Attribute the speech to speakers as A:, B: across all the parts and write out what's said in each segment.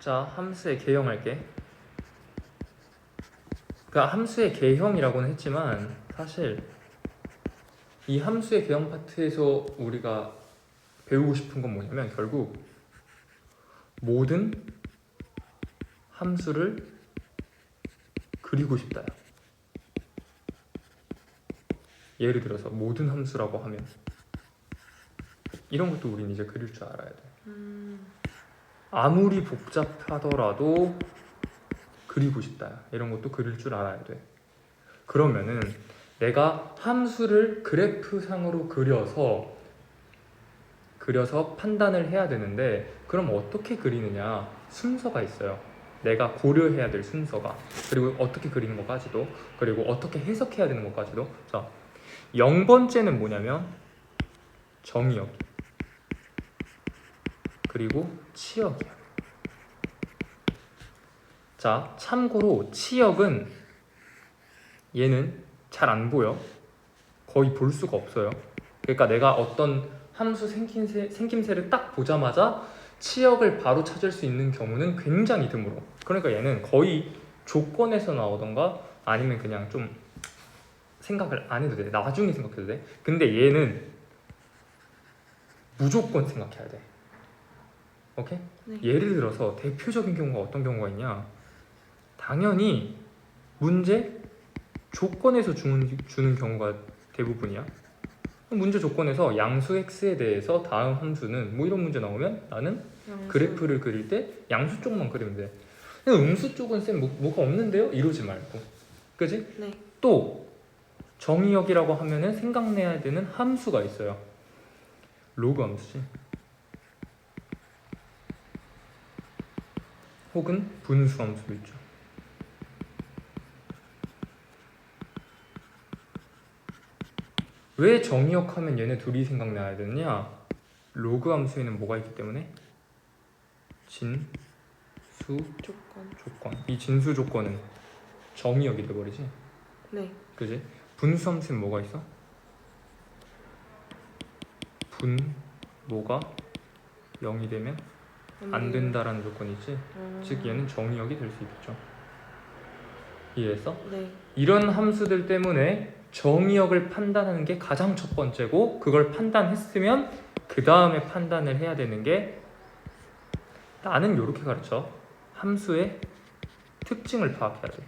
A: 자, 함수의 개형할게. 그러니까 함수의 개형이라고는 했지만 사실 이 함수의 개형 파트에서 우리가 배우고 싶은 건 뭐냐면 결국 모든 함수를 그리고 싶다야. 예를 들어서 모든 함수라고 하면 이런 것도 우린 이제 그릴 줄 알아야 돼. 아무리 복잡하더라도 그리고 싶다. 이런 것도 그릴 줄 알아야 돼. 그러면은 내가 함수를 그래프상으로 그려서 판단을 해야 되는데 그럼 어떻게 그리느냐 순서가 있어요. 내가 고려해야 될 순서가, 그리고 어떻게 그리는 것까지도, 그리고 어떻게 해석해야 되는 것까지도. 자, 0번째는 뭐냐면 정의역 그리고 치역이야. 자, 참고로 치역은 얘는 잘 안 보여. 거의 볼 수가 없어요. 그러니까 내가 어떤 함수 생김새를 딱 보자마자 치역을 바로 찾을 수 있는 경우는 굉장히 드물어. 그러니까 얘는 거의 조건에서 나오던가 아니면 그냥 좀 생각을 안 해도 돼. 나중에 생각해도 돼. 근데 얘는 무조건 생각해야 돼. 오케이?
B: 네.
A: 예를 들어서 대표적인 경우가 어떤 경우가 있냐? 당연히 문제 조건에서 주는 경우가 대부분이야. 문제 조건에서 양수 x에 대해서 다음 함수는 뭐 이런 문제 나오면 나는
B: 양수.
A: 그래프를 그릴 때 양수 쪽만 그리면 돼. 근데 음수 쪽은 쌤 뭐가 없는데요? 이러지 말고. 그지?
B: 네.
A: 또 정의역이라고 하면은 생각내야 되는 함수가 있어요. 로그 함수지. 혹은 분수 함수도 있죠. 왜 정의역 하면 얘네 둘이 생각나야 되느냐? 로그 함수에는 뭐가 있기 때문에? 진수 조건. 이 진수 조건은 정의역이 돼버리지.
B: 네.
A: 그지? 분수 함수는 뭐가 있어? 분모가 0이 되면 안 된다라는 조건이 있지. 즉 얘는 정의역이 될 수 있겠죠. 이해했어?
B: 네.
A: 이런 함수들 때문에 정의역을 판단하는 게 가장 첫 번째고, 그걸 판단했으면 그 다음에 판단을 해야 되는 게, 나는 이렇게 가르쳐. 함수의 특징을 파악해야 돼.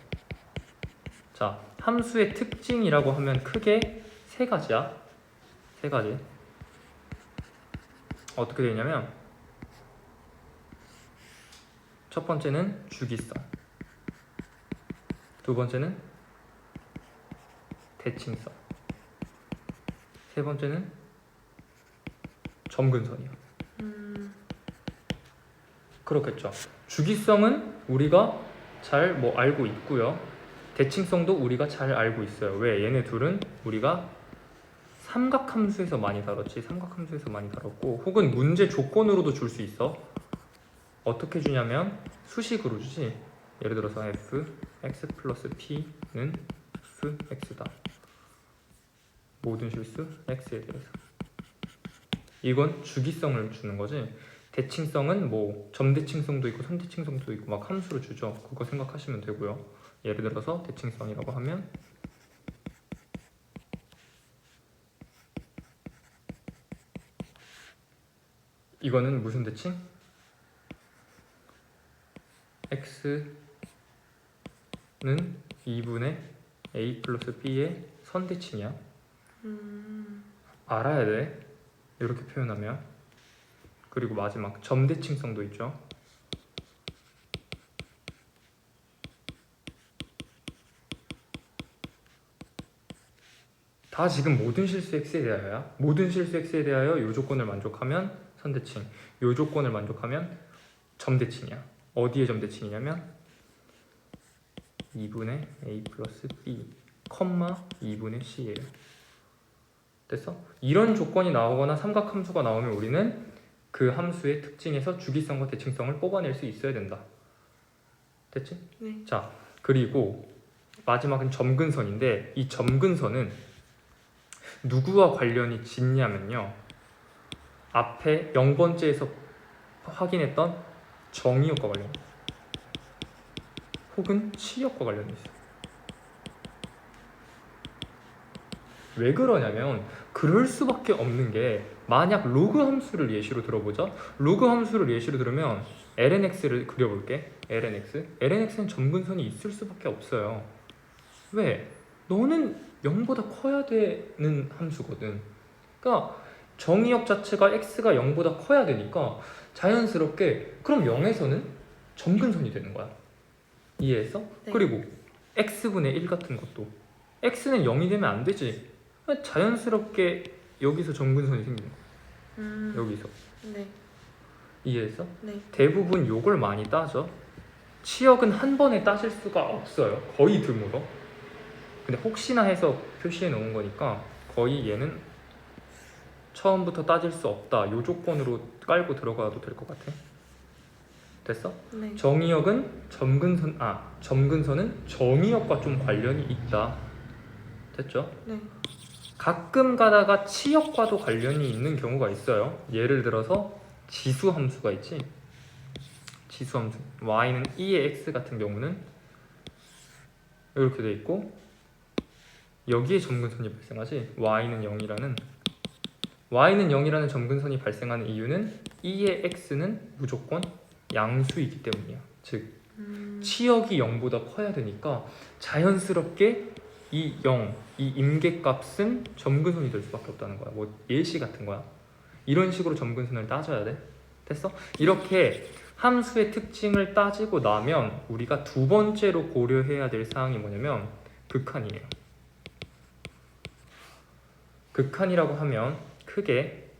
A: 자, 함수의 특징이라고 하면 크게 세 가지야. 세 가지. 어떻게 되냐면 첫 번째는 주기성, 두 번째는 대칭성, 세 번째는 점근선이야. 그렇겠죠. 주기성은 우리가 잘 알고 있고요. 대칭성도 우리가 잘 알고 있어요. 왜? 얘네 둘은 우리가 삼각함수에서 많이 다뤘지. 삼각함수에서 많이 다뤘고, 혹은 문제 조건으로도 줄 수 있어. 어떻게 주냐면 수식으로 주지. 예를 들어서 f x 플러스 p는 f x다. 모든 실수 x에 대해서. 이건 주기성을 주는 거지. 대칭성은 점대칭성도 있고 선대칭성도 있고 막 함수로 주죠. 그거 생각하시면 되고요. 예를 들어서 대칭성이라고 하면 이거는 무슨 대칭? x는 2분의 a 플러스 b의 선대칭이야. 알아야 돼. 이렇게 표현하면. 그리고 마지막 점대칭성도 있죠. 다 지금 모든 실수 x에 대하여야. 모든 실수 x에 대하여 이 조건을 만족하면 선대칭, 이 조건을 만족하면 점대칭이야. 어디에 점대칭이냐면 2분의 a 플러스 b, 2분의 c예요. 됐어? 이런 조건이 나오거나 삼각함수가 나오면 우리는 그 함수의 특징에서 주기성과 대칭성을 뽑아낼 수 있어야 된다. 됐지?
B: 네.
A: 자, 그리고 마지막은 점근선인데, 이 점근선은 누구와 관련이 짙냐면요, 앞에 0번째에서 확인했던 정의역과 관련 혹은 치역과 관련이 있어. 왜 그러냐면 그럴 수밖에 없는 게 만약 로그 함수를 예시로 들어보자. 로그 함수를 예시로 들으면 lnx를 그려볼게. lnx는 점근선이 있을 수밖에 없어요. 왜? 너는 0보다 커야 되는 함수거든. 그러니까 정의역 자체가 x가 0보다 커야 되니까 자연스럽게 그럼 0에서는 점근선이 되는 거야. 이해했어?
B: 네.
A: 그리고 x분의 1 같은 것도 x는 0이 되면 안 되지. 자연스럽게 여기서 점근선이 생기는 거야. 여기서.
B: 네.
A: 이해했어?
B: 네.
A: 대부분 요걸 많이 따져. 치역은 한 번에 따질 수가 없어요. 거의 드물어. 근데 혹시나 해서 표시해 놓은 거니까 거의 얘는 처음부터 따질 수 없다. 요 조건으로 깔고 들어가도 될 것 같아. 됐어?
B: 네.
A: 정의역은 점근선은 정의역과 좀 관련이 있다. 됐죠?
B: 네.
A: 가끔 가다가 치역과도 관련이 있는 경우가 있어요. 예를 들어서 지수함수가 있지. 지수함수 y는 2의 x 같은 경우는 이렇게 돼 있고 여기에 점근선이 발생하지. y는 0이라는 점근선이 발생하는 이유는 2의 x는 무조건 양수이기 때문이야. 즉 치역이 0보다 커야 되니까 자연스럽게 이 0, 이 임계값은 점근선이 될 수밖에 없다는 거야. 뭐 예시 같은 거야. 이런 식으로 점근선을 따져야 돼. 됐어? 이렇게 함수의 특징을 따지고 나면 우리가 두 번째로 고려해야 될 사항이 뭐냐면 극한이에요. 극한이라고 하면 크게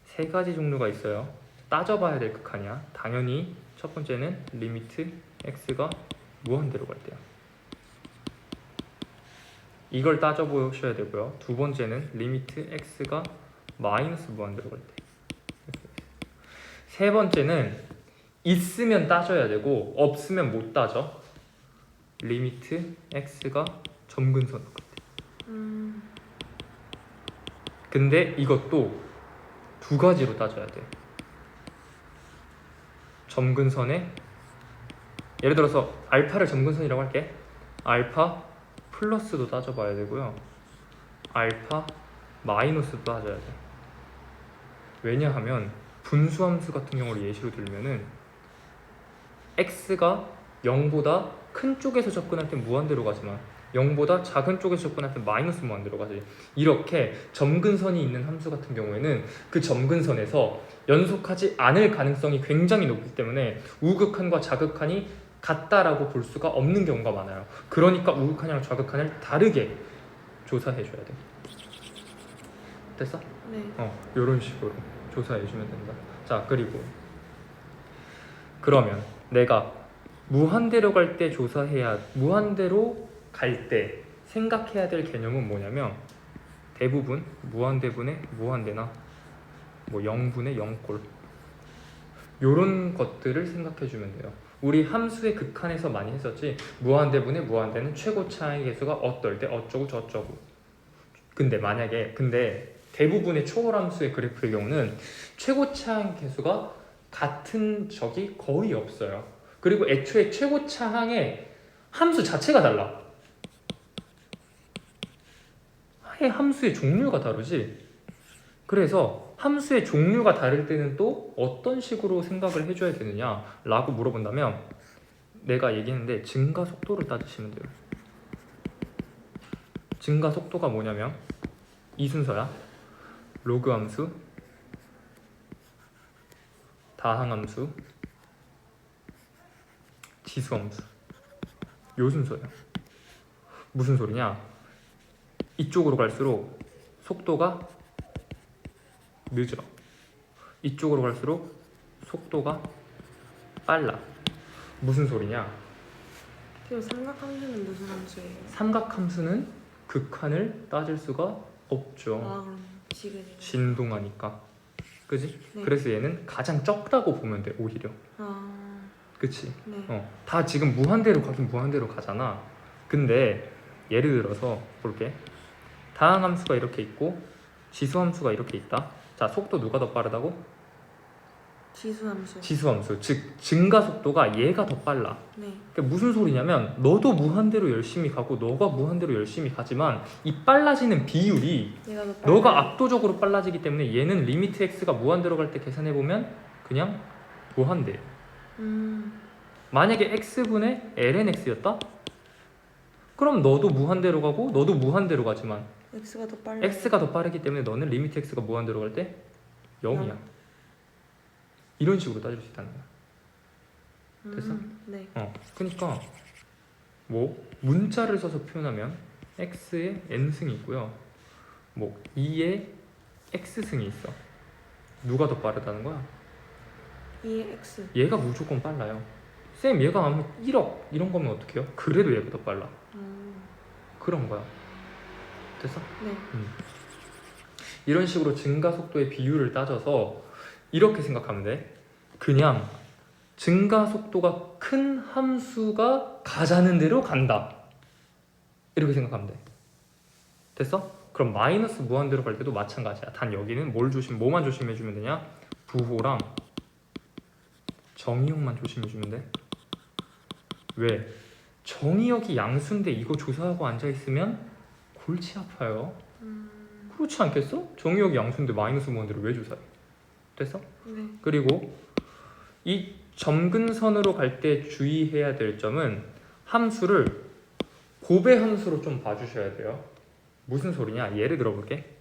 A: 세 가지 종류가 있어요. 따져봐야 될 극한이야. 당연히 첫 번째는 리미트 x가 무한대로 갈 때야. 이걸 따져보셔야 되고요. 두 번째는 리미트 x가 마이너스 무한대로 갈 때. 세 번째는 있으면 따져야 되고 없으면 못 따져. 리미트 x가 점근선으로 갈 때. 근데 이것도 두 가지로 따져야 돼. 점근선에 예를 들어서 알파를 점근선이라고 할게. 알파 플러스도 따져봐야 되고요. 알파 마이너스도 따져야 돼. 왜냐하면 분수함수 같은 경우를 예시로 들면은 x가 0보다 큰 쪽에서 접근할 땐 무한대로 가지만 0보다 작은 쪽에서 접근할 땐 마이너스 무한대로 가지. 이렇게 점근선이 있는 함수 같은 경우에는 그 점근선에서 연속하지 않을 가능성이 굉장히 높기 때문에 우극한과 자극한이 같다라고 볼 수가 없는 경우가 많아요. 그러니까 우극한이랑 좌극한을 다르게 조사해 줘야 돼. 됐어?
B: 네.
A: 이런 식으로 조사해 주면 된다. 자, 그리고 그러면 내가 무한대로 갈 때 무한대로 갈 때 생각해야 될 개념은 뭐냐면 대부분 무한대분의 무한대나 뭐 0분의 0꼴 요런 것들을 생각해 주면 돼요. 우리 함수의 극한에서 많이 했었지. 무한대분의 무한대는 최고 차이 계수가 어떨 때 어쩌고 저쩌고. 근데 대부분의 초월함수의 그래프의 경우는 최고 차항 계수가 같은 적이 거의 없어요. 그리고 애초에 최고 차항의 함수 자체가 달라. 아예 함수의 종류가 다르지. 그래서 함수의 종류가 다를 때는 또 어떤 식으로 생각을 해줘야 되느냐라고 물어본다면 내가 얘기했는데 증가 속도를 따지시면 돼요. 증가 속도가 뭐냐면 이 순서야. 로그 함수, 다항 함수, 지수 함수. 요 순서예요. 무슨 소리냐? 이쪽으로 갈수록 속도가 늦어. 이쪽으로 갈수록 속도가 빨라. 무슨 소리냐?
B: 지금 삼각함수는 무슨 함수예요?
A: 삼각함수는 극한을 따질 수가 없죠.
B: 그럼 지그재그.
A: 진동하니까. 그지?
B: 네.
A: 그래서 얘는 가장 적다고 보면 돼, 오히려. 그치?
B: 네.
A: 다 지금 무한대로 가긴 무한대로 가잖아. 근데 예를 들어서 볼게. 다항함수가 이렇게 있고 지수함수가 이렇게 있다. 자, 속도 누가 더 빠르다고?
B: 지수함수.
A: 지수함수, 즉 증가 속도가 얘가 더 빨라.
B: 네.
A: 그게 무슨 소리냐면 너도 무한대로 열심히 가고 너가 무한대로 열심히 가지만 이 빨라지는 비율이
B: 얘가 더
A: 너가
B: 빨라요.
A: 압도적으로 빨라지기 때문에 얘는 리미트 x가 무한대로 갈 때 계산해 보면 그냥 무한대. 만약에 x분의 ln x였다? 그럼 너도 무한대로 가고 너도 무한대로 가지만
B: x가 더 빨라요.
A: x가 더 빠르기 때문에 너는 리미트 x가 무한대로 갈 때 0이야.
B: 영.
A: 이런 식으로 따질 수 있다는 거야. 됐어?
B: 네.
A: 그러니까 뭐 문자를 써서 표현하면 x에 n승이 있고요. 뭐 2에 x승이 있어. 누가 더 빠르다는 거야?
B: 2의 x.
A: 얘가 무조건 빨라요. 쌤 얘가 아무 1억 이런 거면 어떡해요? 그래도 얘가 더 빨라. 그런 거야. 됐어?
B: 네.
A: 이런 식으로 증가 속도의 비율을 따져서 이렇게 생각하면 돼. 그냥 증가 속도가 큰 함수가 가자는 대로 간다. 이렇게 생각하면 돼. 됐어? 그럼 마이너스 무한대로 갈 때도 마찬가지야. 단 여기는 뭐만 조심해주면 되냐? 부호랑 정의역만 조심해주면 돼. 왜? 정의역이 양수인데 이거 조사하고 앉아있으면 골치 아파요. 그렇지 않겠어? 정의역이 양수인데 마이너스 무한대로 왜 조사해? 됐어?
B: 네.
A: 그리고 이 점근선으로 갈 때 주의해야 될 점은 함수를 곱의 함수로 좀 봐주셔야 돼요. 무슨 소리냐? 예를 들어볼게.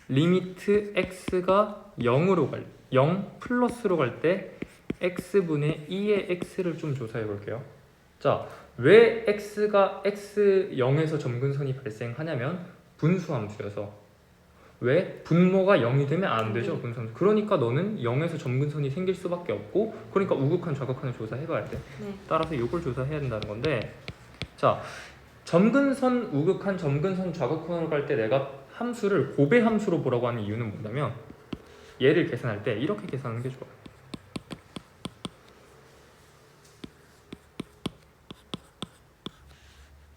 A: 리미트 x가 0 플러스로 갈 때 x분의 2의 x를 좀 조사해 볼게요. 자, 왜 x가 x0에서 점근선이 발생하냐면 분수함수여서. 왜? 분모가 0이 되면 안 되죠, 분수함수. 그러니까 너는 0에서 점근선이 생길 수밖에 없고, 그러니까 우극한 좌극한을 조사해 봐야 돼.
B: 네.
A: 따라서 이걸 조사해야 된다는 건데, 자, 점근선, 우극한, 점근선, 좌극한으로 갈 때 내가 함수를 곱의 함수로 보라고 하는 이유는 뭐냐면 얘를 계산할 때 이렇게 계산하는 게 좋아요.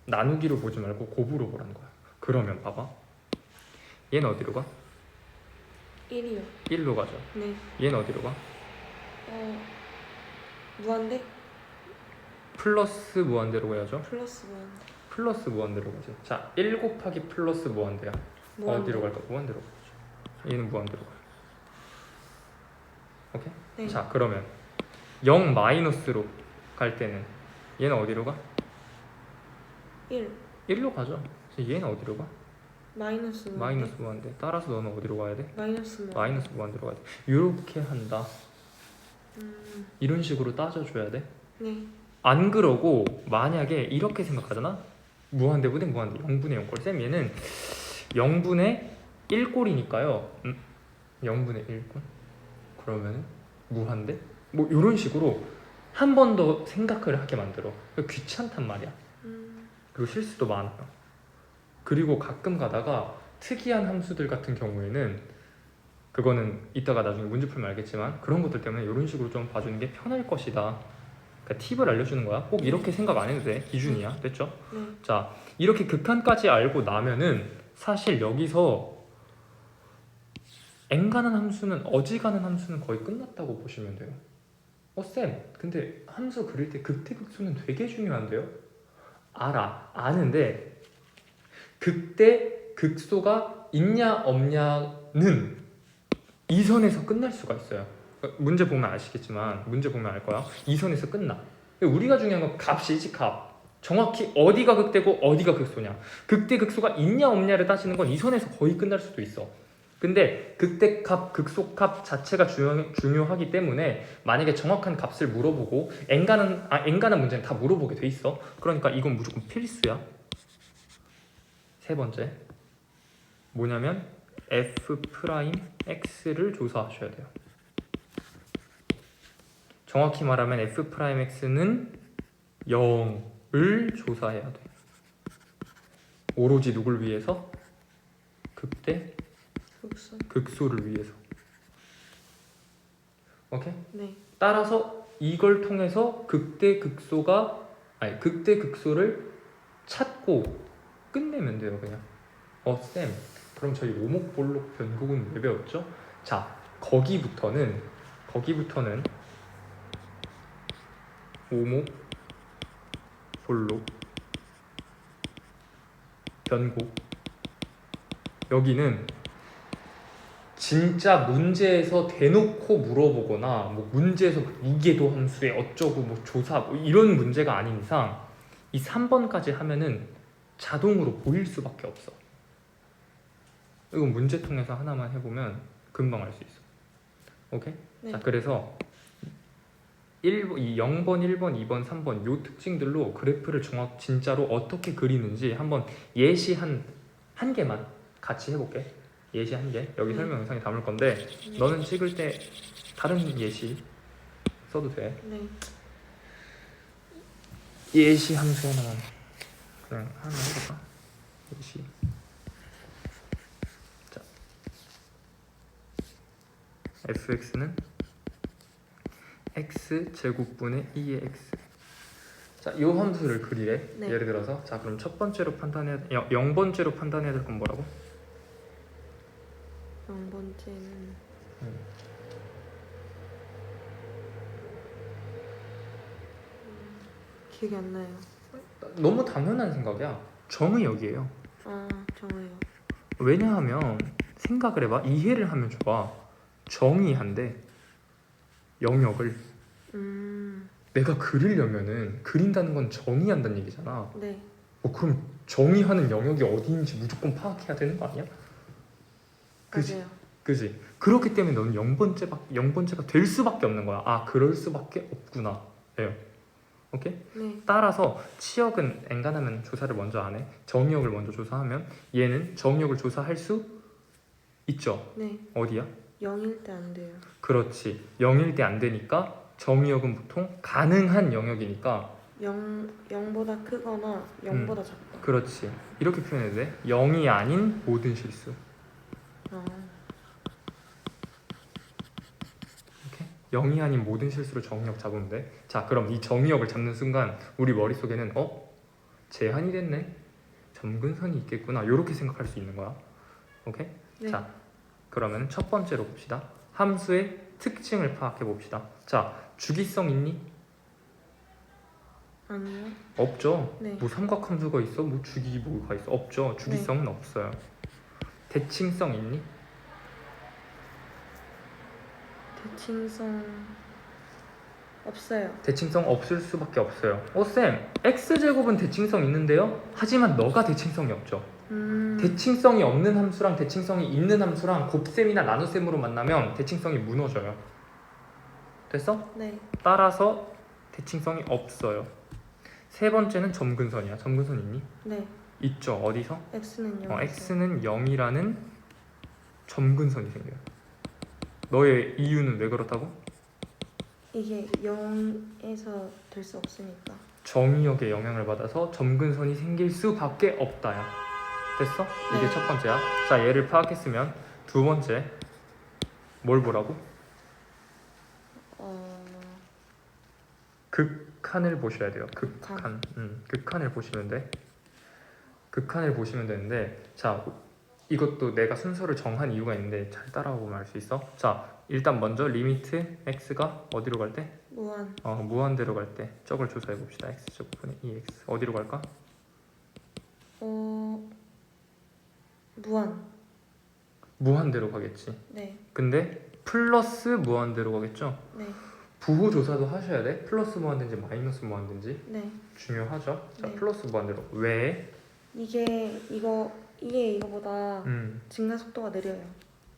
A: 나누기로 보지 말고 곱으로 보라는 거야. 그러면 봐봐. 얘는 어디로 가?
B: 1이요.
A: 1로 가죠.
B: 네.
A: 얘는 어디로 가?
B: 무한대?
A: 플러스 무한대로 가야죠.
B: 플러스 무한대.
A: 플러스 무한대로 가지. 자, 1 곱하기 플러스 무한대야.
B: 무한대.
A: 어디로 갈까? 무한대로 가죠. 얘는 무한대로 가요. 오케이?
B: 네.
A: 자, 그러면 0 마이너스로 갈 때는 얘는 어디로 가?
B: 1.
A: 1로 가죠. 그래서 얘는 어디로 가?
B: 마이너스 무한대.
A: 마이너스 무한대. 따라서 너는 어디로 가야 돼?
B: 마이너스 무한대.
A: 마이너스 무한대로 가야 돼. 이렇게 한다. 이런 식으로 따져줘야 돼.
B: 네.
A: 안 그러고 만약에 이렇게 생각하잖아. 무한대분의 무한대 0분의 0꼴. 쌤 얘는 0분의 1꼴이니까요. 0분의 1꼴? 그러면은 무한대? 뭐 이런 식으로 한 번 더 생각을 하게 만들어. 귀찮단 말이야. 그리고 실수도 많아요. 그리고 가끔 가다가 특이한 함수들 같은 경우에는 그거는 이따가 나중에 문제 풀면 알겠지만 그런 것들 때문에 이런 식으로 좀 봐주는 게 편할 것이다. 그러니까 팁을 알려주는 거야. 꼭 이렇게 생각 안 해도 돼. 기준이야. 됐죠?
B: 네.
A: 자, 이렇게 극한까지 알고 나면은 사실 여기서 n가는 함수는 어지간한 함수는 거의 끝났다고 보시면 돼요. 쌤, 근데 함수 그릴 때 극대극소는 되게 중요한데요? 아는데 극대 극소가 있냐 없냐는 이 선에서 끝날 수가 있어요. 문제 보면 아시겠지만 문제 보면 알 거야. 이 선에서 끝나. 우리가 중요한 건 값이지, 값. 정확히 어디가 극대고 어디가 극소냐. 극대 극소가 있냐 없냐를 따지는 건 이 선에서 거의 끝날 수도 있어. 근데 극대값, 극소값 자체가 중요하기 때문에 만약에 정확한 값을 물어보고 n가는 문제는 다 물어보게 돼 있어. 그러니까 이건 무조건 필수야. 세 번째 뭐냐면 f'x를 조사하셔야 돼요. 정확히 말하면 f'x는 0을 조사해야 돼. 오로지 누굴 위해서? 극대 극소를 위해서. 오케이?
B: 네.
A: 따라서 이걸 통해서 극대 극소를 찾고 끝내면 돼요. 그냥 쌤, 그럼 저희 오목볼록 변곡은 왜 배웠죠? 자, 거기부터는 거기부터는 오목, 볼록, 변곡. 여기는 진짜 문제에서 대놓고 물어보거나 뭐 문제에서 무게도 함수에 어쩌고 뭐 조사 뭐 이런 문제가 아닌 이상 이 3번까지 하면은 자동으로 보일 수밖에 없어. 이건 문제통에서 하나만 해보면 금방 알 수 있어. 오케이?
B: 네.
A: 자, 그래서 이 0번, 1번, 2번, 3번 요 특징들로 그래프를 진짜로 어떻게 그리는지 한번 예시 한 개만 같이 해볼게. 예시 한 개. 여기 설명 영상에 담을 건데 너는 찍을 때 다른 예시 써도 돼.
B: 네.
A: 예시 함수 하나만 그냥 하나 해볼까? 예시. 자, fx는 x 제곱분의 2의 x. 자, 이 함수를 그리래.
B: 네.
A: 예를 들어서 자, 그럼 첫 번째로 판단해야 0번째로 판단해야 될 건 뭐라고?
B: 0번째는 기억이 안 나요.
A: 너무 당연한 생각이야. 정의 여기에요.
B: 아, 정해요.
A: 왜냐하면 생각을 해봐. 이해를 하면 좋아. 정의한데 영역을 내가 그리려면은 그린다는 건 정의한다는 얘기잖아.
B: 네.
A: 그럼 정의하는 영역이 어디인지 무조건 파악해야 되는 거 아니야? 그지?
B: 맞아요.
A: 그지? 그렇기 때문에 너는 0번째가 될 수밖에 없는 거야. 아, 그럴 수밖에 없구나. 예요. 오케이?
B: 네.
A: 따라서 치역은 엔간하면 조사를 먼저 안 해. 정의역을 먼저 조사하면 얘는 정의역을 조사할 수 있죠.
B: 네.
A: 어디야?
B: 0일 때 안 돼요.
A: 그렇지. 0일 때 안 되니까 정의역은 보통 가능한 영역이니까
B: 0보다 크거나 0보다 작다.
A: 그렇지. 이렇게 표현해도 돼. 0이 아닌 모든 실수.
B: 아,
A: 오케이? 0이 아닌 모든 실수로 정의역 잡으면 돼. 자, 그럼 이 정의역을 잡는 순간 우리 머릿속에는 제한이 됐네. 점근선이 있겠구나. 이렇게 생각할 수 있는 거야. 오케이?
B: 네.
A: 자, 그러면 첫 번째로 봅시다. 함수의 특징을 파악해 봅시다. 자, 주기성 있니?
B: 아니요.
A: 없죠.
B: 네.
A: 뭐 삼각함수가 있어? 뭐 주기 뭐가 있어? 없죠. 주기성은 없어요. 대칭성 있니?
B: 대칭성 없어요.
A: 대칭성 없을 수밖에 없어요. 쌤, x제곱은 대칭성 있는데요? 하지만 너가 대칭성이 없죠. 대칭성이 없는 함수랑 대칭성이 있는 함수랑 곱셈이나 나눗셈으로 만나면 대칭성이 무너져요. 됐어?
B: 네.
A: 따라서 대칭성이 없어요. 세 번째는 점근선이야. 점근선 있니?
B: 네.
A: 있죠. 어디서?
B: x는 0.
A: x는 0이라는 점근선이 생겨요. 너의 이유는 왜 그렇다고?
B: 이게 0에서 될 수 없으니까.
A: 정의역의 영향을 받아서 점근선이 생길 수밖에 없다야. 됐어? 이게
B: 네.
A: 첫 번째야. 자, 얘를 파악했으면 두 번째 뭘 보라고? 극한을 보셔야 돼요. 극한. 극한을 보시면 돼. 극한을 보시면 되는데, 자, 이것도 내가 순서를 정한 이유가 있는데 잘 따라와 보면 알 수 있어. 자, 일단 먼저 리미트 x가 어디로 갈 때?
B: 무한.
A: 무한대로 갈 때 저걸 조사해 봅시다. x제곱분의 2x 어디로 갈까?
B: 무한.
A: 무한대로 가겠지.
B: 네.
A: 근데 플러스 무한대로 가겠죠?
B: 네.
A: 부호 조사도 하셔야 돼. 플러스 무한대인지 마이너스 무한대인지
B: 네.
A: 중요하죠. 자,
B: 네.
A: 플러스 무한대로. 왜?
B: 이게 이거보다 증가 속도가 느려요.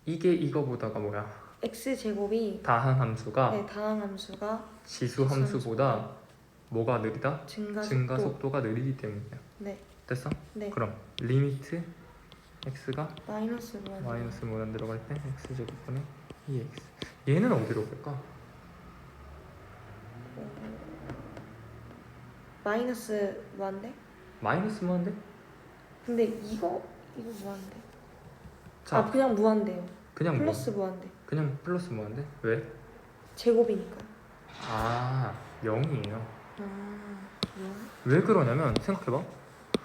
A: 이게 이거보다가 뭐야?
B: x 제곱이
A: 다항 함수가
B: 네, 다항 함수가
A: 지수 함수보다 뭐가 느리다?
B: 증가
A: 속도가 느리기 때문이야.
B: 네.
A: 됐어?
B: 네.
A: 그럼 리미트 x가
B: 마이너스 무한.
A: 마이너스 무한대로 갈 때 x 제곱분의 2x. 얘는 어디로 갈까?
B: 마이너스 무한대?
A: 마이너스 무한대?
B: 근데 이거 무한대.
A: 자,
B: 그냥 무한대요.
A: 그냥
B: 플러스 무한대.
A: 그냥 플러스 무한대? 왜?
B: 제곱이니까.
A: 0이에요.
B: 뭐야?
A: 왜 그러냐면 생각해봐.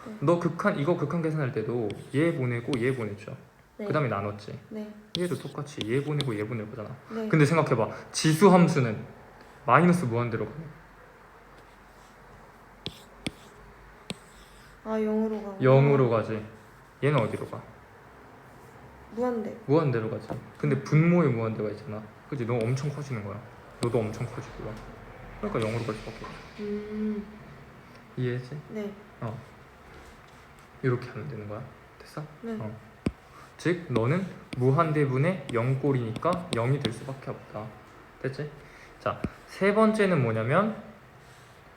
B: 네.
A: 너 이거 극한 계산할 때도 얘 보내고 얘 보냈죠.
B: 네.
A: 그 다음에 나눴지.
B: 네.
A: 얘도 똑같이 얘 보내고 얘 보낼 거잖아.
B: 네.
A: 근데 생각해봐. 지수 함수는 마이너스 무한대로 가네.
B: 아 0으로 가.
A: 0으로 가지. 얘는 어디로 가?
B: 무한대.
A: 무한대로 가지. 근데 분모에 무한대가 있잖아. 그치? 너 엄청 커지는 거야. 너도 엄청 커지고요. 그러니까 0으로 갈 수밖에 없어. 이해했지?
B: 네.
A: 이렇게 하면 되는 거야. 됐어?
B: 네.
A: 즉 너는 무한대분의 0꼴이니까 0이 될 수밖에 없다. 됐지? 자, 세 번째는 뭐냐면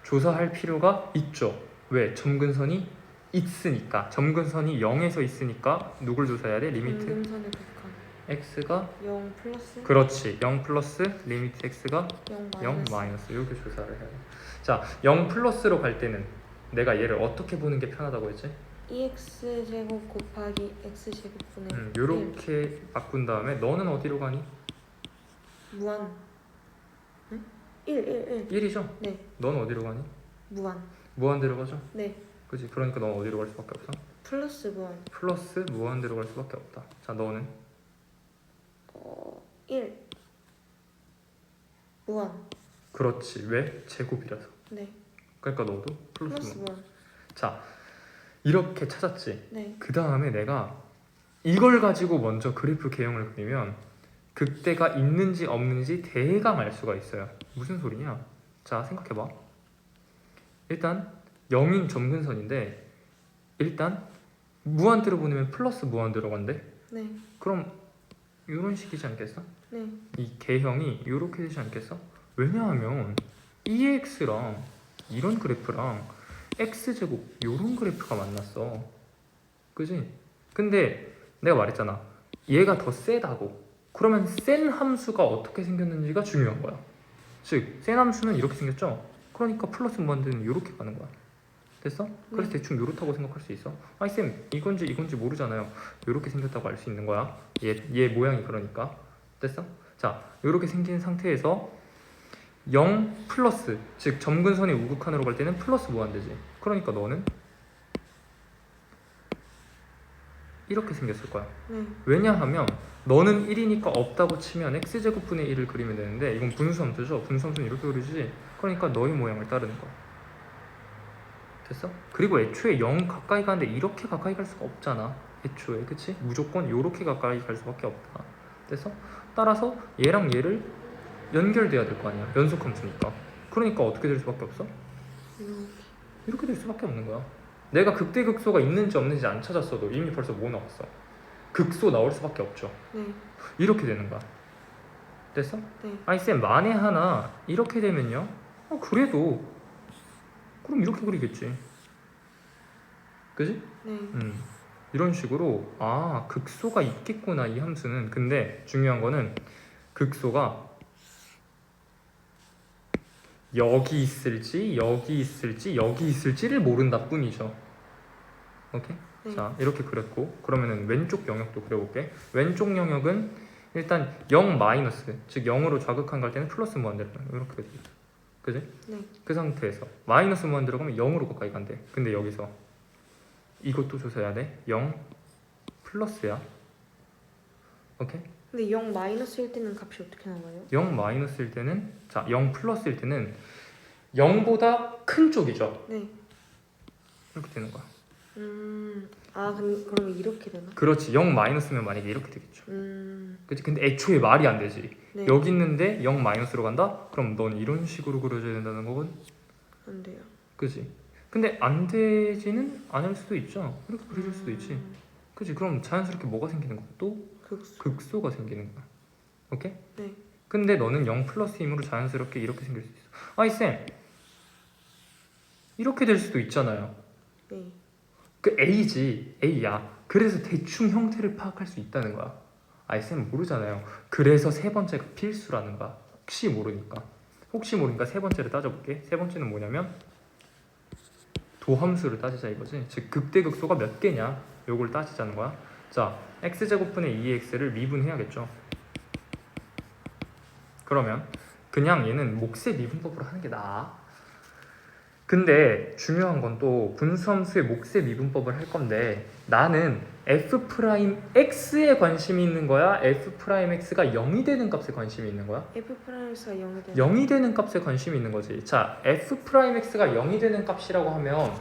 A: 조사할 필요가 있죠. 왜? 점근선이 있으니까. 점근선이 0에서 있으니까 누굴 조사해야 돼? 리미트
B: 점근선의 극한.
A: x가
B: 0 플러스
A: 그렇지. 0 플러스 리미트 x가
B: 0
A: 0
B: 마이너스.
A: 마이너스 이렇게 조사를 해야 돼. 자, 0 플러스로 갈 때는 내가 얘를 어떻게 보는 게 편하다고 했지?
B: 2x 제곱 곱하기 x 제곱분의
A: 요렇게 바꾼 다음에 너는 어디로 가니?
B: 무한. 응? 1.
A: 1이죠?
B: 네.
A: 넌 어디로 가니?
B: 무한.
A: 무한대로 가죠?
B: 네.
A: 그치? 그러니까 넌 어디로 갈 수밖에 없어?
B: 플러스 무한.
A: 플러스 무한대로 갈 수밖에 없다. 자, 너는?
B: 1. 무한.
A: 그렇지. 왜? 제곱이라서.
B: 네.
A: 그러니까 너도 플러스
B: 플러스
A: 무한.
B: 무한.
A: 자, 이렇게 찾았지?
B: 네.
A: 그 다음에 내가 이걸 가지고 먼저 그래프 개형을 그리면 극대가 있는지 없는지 대강 알 수가 있어요. 무슨 소리냐? 자, 생각해봐. 일단 0인 점근선인데 일단 무한대로 보내면 플러스 무한대로 간대.
B: 네.
A: 그럼 이런 식이지 않겠어?
B: 네.
A: 이 개형이 이렇게 되지 않겠어? 왜냐하면 2x랑 이런 그래프랑 x제곱 이런 그래프가 만났어. 그지? 근데 내가 말했잖아. 얘가 더 세다고. 그러면 센 함수가 어떻게 생겼는지가 중요한 거야. 즉, 센 함수는 이렇게 생겼죠? 그러니까 플러스 무한대는 이렇게 가는 거야. 됐어? 그래서 대충 이렇다고 생각할 수 있어. 아이 쌤, 이건지 모르잖아요. 이렇게 생겼다고 알 수 있는 거야. 얘 모양이 그러니까. 됐어? 자, 이렇게 생긴 상태에서 0 플러스, 즉 점근선이 우극한으로 갈 때는 플러스 무한대지. 그러니까 너는 이렇게 생겼을 거야.
B: 네.
A: 왜냐하면 너는 1이니까 없다고 치면 x제곱분의 1을 그리면 되는데 이건 분수함수죠. 분수함수는 이렇게 그리지. 그러니까 너의 모양을 따르는 거야. 됐어? 그리고 애초에 0 가까이 가는데 이렇게 가까이 갈 수가 없잖아. 애초에. 그치? 무조건 이렇게 가까이 갈 수밖에 없다. 됐어? 따라서 얘랑 얘를 연결돼야 될 거 아니야. 연속함수니까. 그러니까 어떻게 될 수밖에 없어? 이렇게 될 수밖에 없는 거야. 내가 극대극소가 있는지 없는지 안 찾았어도 이미 벌써 뭐 나왔어? 극소 나올 수밖에 없죠.
B: 네.
A: 이렇게 되는 거야. 됐어?
B: 네.
A: 아니 쌤 만에 하나 이렇게 되면요? 그래도 그럼 이렇게 그리겠지. 그지?
B: 네.
A: 이런 식으로 극소가 있겠구나 이 함수는. 근데 중요한 거는 극소가 여기 있을지 여기 있을지 여기 있을지를 모른다 뿐이죠. 오케이?
B: 네.
A: 자, 이렇게 그렸고 그러면은 왼쪽 영역도 그려볼게. 왼쪽 영역은 일단 0 마이너스, 즉 0으로 좌극한 갈 때는 플러스 무한대로 이렇게 되죠. 그지?
B: 네.
A: 그 상태에서 마이너스 무한대로 가면 0으로 가까이 간대. 근데 여기서 이것도 조사해야 돼. 0 플러스야. 오케이?
B: 근데 0 마이너스일 때는 값이 어떻게 나와요?
A: 0 마이너스일 때는, 자, 0 플러스일 때는 0보다 큰 쪽이죠.
B: 네.
A: 이렇게 되는 거야.
B: 그러면 이렇게 되나?
A: 그렇지. 0 마이너스면 만약에 이렇게 되겠죠.
B: 네.
A: 근데 애초에 말이 안 되지.
B: 네.
A: 여기 있는데 0 마이너스로 간다? 그럼 넌 이런 식으로 그려줘야 된다는 거건?
B: 안 돼요.
A: 그지? 근데 안 되지는 않을 수도 있죠. 이렇게 그려줄 수도 있지. 그지? 그럼 자연스럽게 뭐가 생기는 거야? 또
B: 극소.
A: 극소가 생기는 거야. 오케이?
B: 네.
A: 근데 너는 0 플러스 힘으로 자연스럽게 이렇게 생길 수 있어. 아이 쌤, 이렇게 될 수도 있잖아요.
B: 네.
A: 그 A지, A야. 그래서 대충 형태를 파악할 수 있다는 거야. 아이 쌤 모르잖아요. 그래서 세 번째가 필수라는 거야. 혹시 모르니까 세 번째를 따져볼게. 세 번째는 뭐냐면 도함수를 따지자 이거지. 즉 극대극소가 몇 개냐 요걸 따지자는 거야. 자, x제곱분의 2x를 미분해야겠죠. 그러면 그냥 얘는 몫의 미분법으로 하는 게 나아. 근데 중요한 건 또 분수함수의 몫의 미분법을 할 건데 나는 f'x에 관심이 있는 거야? f'x가 0이 되는 값에 관심이 있는 거야?
B: F'X가 0이 되는
A: 0이 되는 값에 관심이 있는 거지. 자, f'x가 0이 되는 값이라고 하면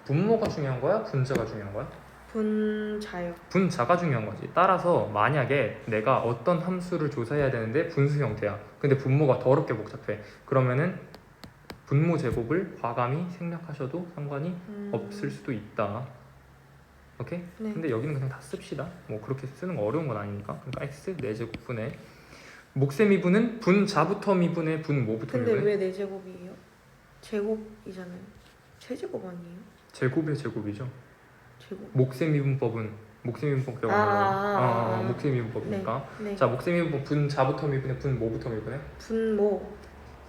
A: 분모가 중요한 거야? 분자가 중요한 거야?
B: 분자요.
A: 분자가 중요한 거지. 따라서 만약에 내가 어떤 함수를 조사해야 되는데 분수 형태야. 근데 분모가 더럽게 복잡해. 그러면은 분모 제곱을 과감히 생략하셔도 상관이 없을 수도 있다. 오케이?
B: 네.
A: 근데 여기는 그냥 다 씁시다. 뭐 그렇게 쓰는 거 어려운 건 아니니까. 그러니까 x 4제곱분의 몫의 미분은 분자부터 미분의 분모부터
B: 근데
A: 미분의
B: 왜 4제곱이에요? 제곱이잖아요. 세제곱 아니에요?
A: 제곱의 제곱이죠.
B: 제곱.
A: 몫의 미분법은 몫의 미분법 기억나요? 몫의 미분법이니까.
B: 네.
A: 자, 몫의 미분법 분자부터 미분의 분모부터 미분의
B: 분모.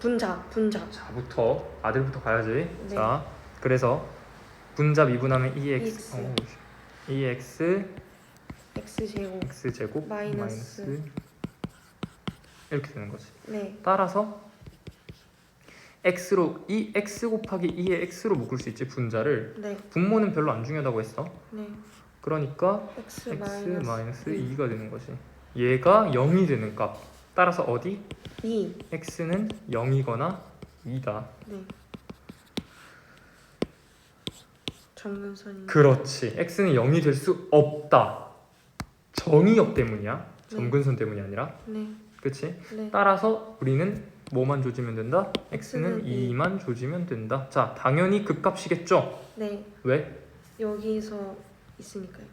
B: 분자.
A: 자부터 아들부터 가야지.
B: 네.
A: 자, 그래서 분자 미분하면 2x
B: EX.
A: 2x
B: X제곱.
A: x제곱
B: 마이너스
A: 이렇게 되는 거지.
B: 네.
A: 따라서 x로 이 x 곱하기 2의 x로 묶을 수 있지 분자를.
B: 네.
A: 분모는 별로 안 중요하다고 했어.
B: 네.
A: 그러니까
B: X
A: 마이너스 2가 되는 거지. 얘가 0이 되는 값. 따라서 어디?
B: 2.
A: x는 0이거나 2다.
B: 네. 점근선이.
A: 그렇지. x는 0이 될 수 없다. 정의역 때문이야. 점근선 때문이 아니라.
B: 네.
A: 그치?
B: 네.
A: 따라서 우리는 뭐만 조지면 된다? x는
B: x는 2.
A: 2만 조지면 된다. 자, 당연히 극값이겠죠?
B: 네.
A: 왜?
B: 여기서 있으니까요.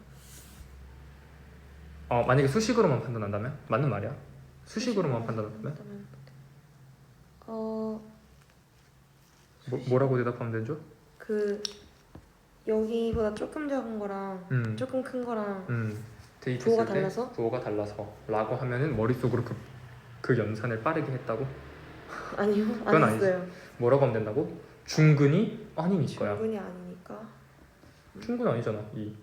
A: 만약에 수식으로만 판단한다면? 맞는 말이야. 수식으로만 판단한다면? 뭐라고 대답하면 되죠?
B: 그 여기보다 조금 작은 거랑
A: 음.
B: 조금 큰 거랑
A: 대입했을
B: 부호가
A: 때
B: 달라서?
A: 부호가 달라서 라고 하면은 머릿속으로 그 연산을 빠르게 했다고?
B: 아니요.
A: 그건
B: 안 했어요.
A: 뭐라고 하면 된다고? 중근이 아니니까야.
B: 중근이 아니니까.
A: 중근 아니잖아. 이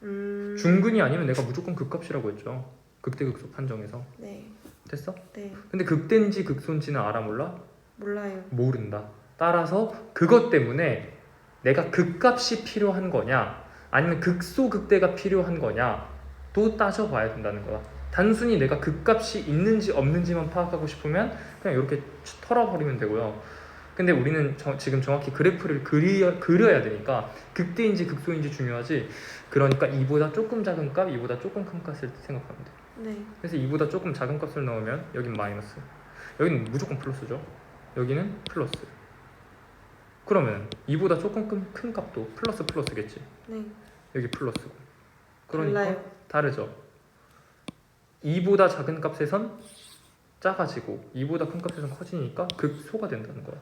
B: 음.
A: 중근이 아니면 내가 무조건 극값이라고 했죠. 극대극소 판정에서.
B: 네.
A: 됐어?
B: 네.
A: 근데 극대인지 극소인지는 알아 몰라?
B: 몰라요.
A: 모른다. 따라서 그것 때문에 내가 극값이 필요한 거냐 아니면 극소 극대가 필요한 거냐도 따져봐야 된다는 거야. 단순히 내가 극값이 있는지 없는지만 파악하고 싶으면 그냥 이렇게 털어버리면 되고요. 근데 우리는 지금 정확히 그래프를 그려야 되니까 극대인지 극소인지 중요하지. 그러니까 이보다 조금 작은 값, 이보다 조금 큰 값을 생각하면 돼.
B: 네.
A: 그래서 이보다 조금 작은 값을 넣으면 여긴 마이너스, 여기는 무조건 플러스죠. 여기는 플러스. 그러면 이보다 조금 큰 값도 플러스겠지.
B: 네.
A: 여기 플러스고. 그러니까
B: 달라요.
A: 다르죠. 2보다 작은 값에선 작아지고 2보다 큰 값에선 커지니까 극소가 된다는 거야.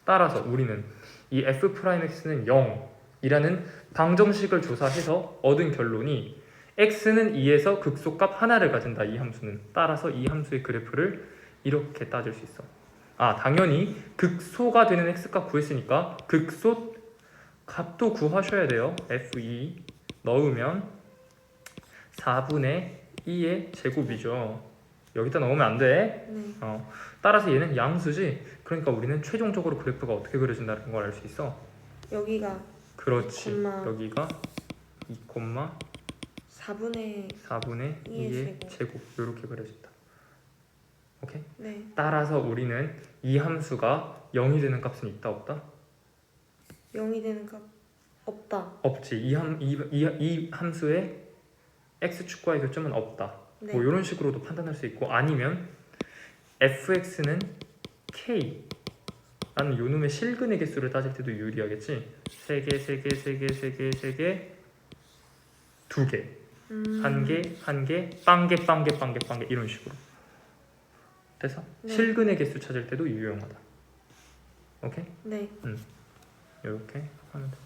A: 따라서 우리는 이 f'x는 0이라는 방정식을 조사해서 얻은 결론이 x는 2에서 극소값 하나를 가진다. 이 함수는. 따라서 이 함수의 그래프를 이렇게 따질 수 있어. 당연히 극소가 되는 x값 구했으니까 극소 값도 구하셔야 돼요. f2 넣으면 4분의 2의 제곱이죠. 여기다 넣으면 안 돼.
B: 네.
A: 따라서 얘는 양수지. 그러니까 우리는 최종적으로 그래프가 어떻게 그려진다는 걸 알 수 있어.
B: 여기가
A: 그렇지.
B: 2,
A: 여기가 2,
B: 4분의
A: 4분의 2의
B: 제곱.
A: 제곱 이렇게 그려진다. 오케이?
B: 네.
A: 따라서 우리는 이 함수가 0이 되는 값은 있다 없다?
B: 0이 되는 값 없다.
A: 없지. 이 함수의 x축과의 교점은 없다.
B: 네.
A: 뭐 이런 식으로도 판단할 수 있고 아니면 fx는 k 라는 요놈의 실근의 개수를 따질 때도 유리하겠지. 3개, 3개, 3개, 3개, 3개, 2개, 1개, 1개, 빵개 이런 식으로. 돼서
B: 네.
A: 실근의 개수 찾을 때도 유용하다. 오케이?
B: 네.
A: 이렇게 하면 돼.